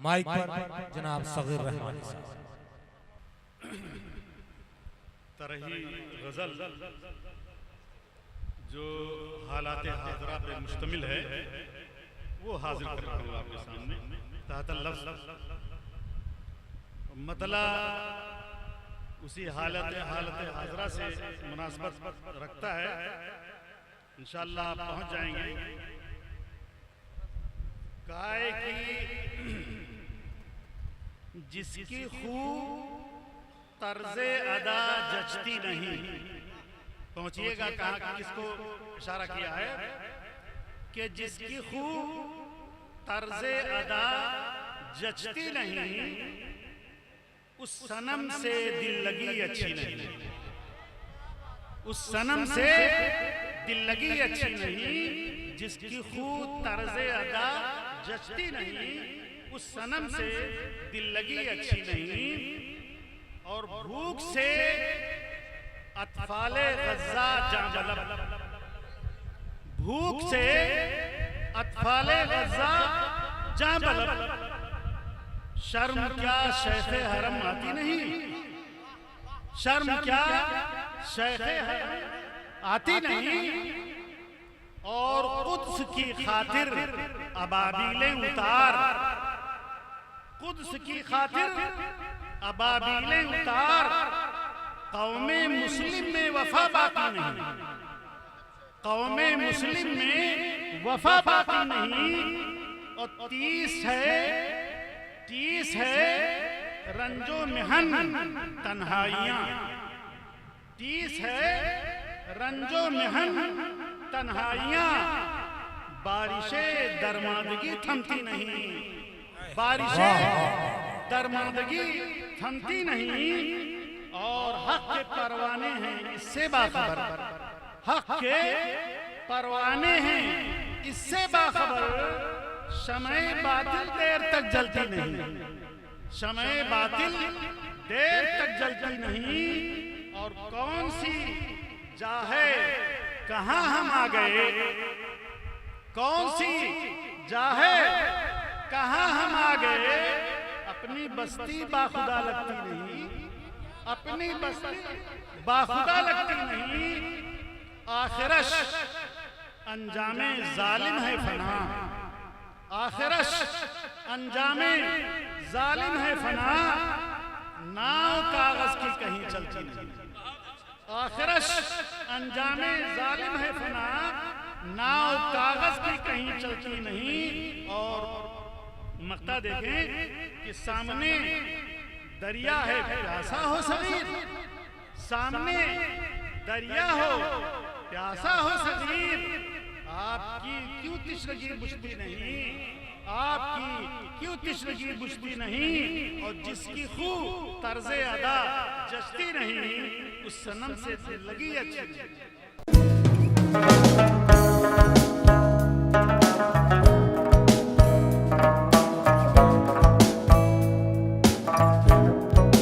Mic पर जनाब सगीर रहमानी साहब। तरही गजल जो हालात हाजरा पे मुश्तमिल है वो हाजिर कर रहा हूँ आपके सामने। तहत लफ्ज़ मतला उसी हालत हाजरा से मुनासबत रखता है। इंशाअल्लाह आप पहुँच जाएंगे। काय की जिसकी खूब तर्ज़े अदा जचती नहीं। पहुंचिएगा कहाँ, किसको इशारा किया है कि जिसकी खूब तर्ज़े अदा जचती नहीं, उस सनम से दिल लगी अच्छी नहीं। उस सनम से दिल लगी अच्छी नहीं, जिसकी खूब तर्ज़े अदा जचती नहीं, उस सनम से दिल लगी अच्छी नहीं। और भूख से अतफाले गज़्ज़ा जांबलब, भूख से अतफाले गज़्ज़ा जांबलब। शर्म क्या शेखे हरम आती नहीं, शर्म क्या शेखे हरम आती नहीं। और कुद्स की खातिर अबाबीलें उतार, कुद्स की खातिर अबाबीलें उतार। कौमे मुस्लिम में वफा बाकी नहीं, कौमे मुस्लिम में वफा बाकी नहीं। और 30 है रंजो मिहन तन्हाइयाँ, 30 है रंजो मिहन तन्हाइयाँ। बारिशें दरमादगी थमती नहीं, बारिशें दरमादगी थमती नहीं। और हक के परवाने हैं इससे बाखबर, हक के परवाने हैं इससे बाखबर। शमए बातिल देर तक जलती नहीं, शमए बातिल देर तक जलती नहीं। और कौन सी जाहे कहाँ हम आ गए, कौन सी जाहे कहाँ हम आ गए। अपनी बस्ती बाखुदा लगती नहीं, अपनी बस्ती बाखुदा लगती नहीं। आखिरश अंजामे जालिम है फना, आखिरश अंजामे जालिम है फना। नाव कागज की कहीं चलती नहीं, आखिरश अंजामे जालिम है फना। नाव कागज की कहीं चलती नहीं। और मक्ता देखें कि सामने दरिया है, प्यासा हो सगीर, सामने दरिया हो, प्यासा हो सगीर। आपकी क्यों तिश्नगी बुझती नहीं, आपकी क्यों तिश्नगी बुझती नहीं। और जिसकी खूब तर्ज़े अदा जचती नहीं, उस सनम से लगी अच्छी।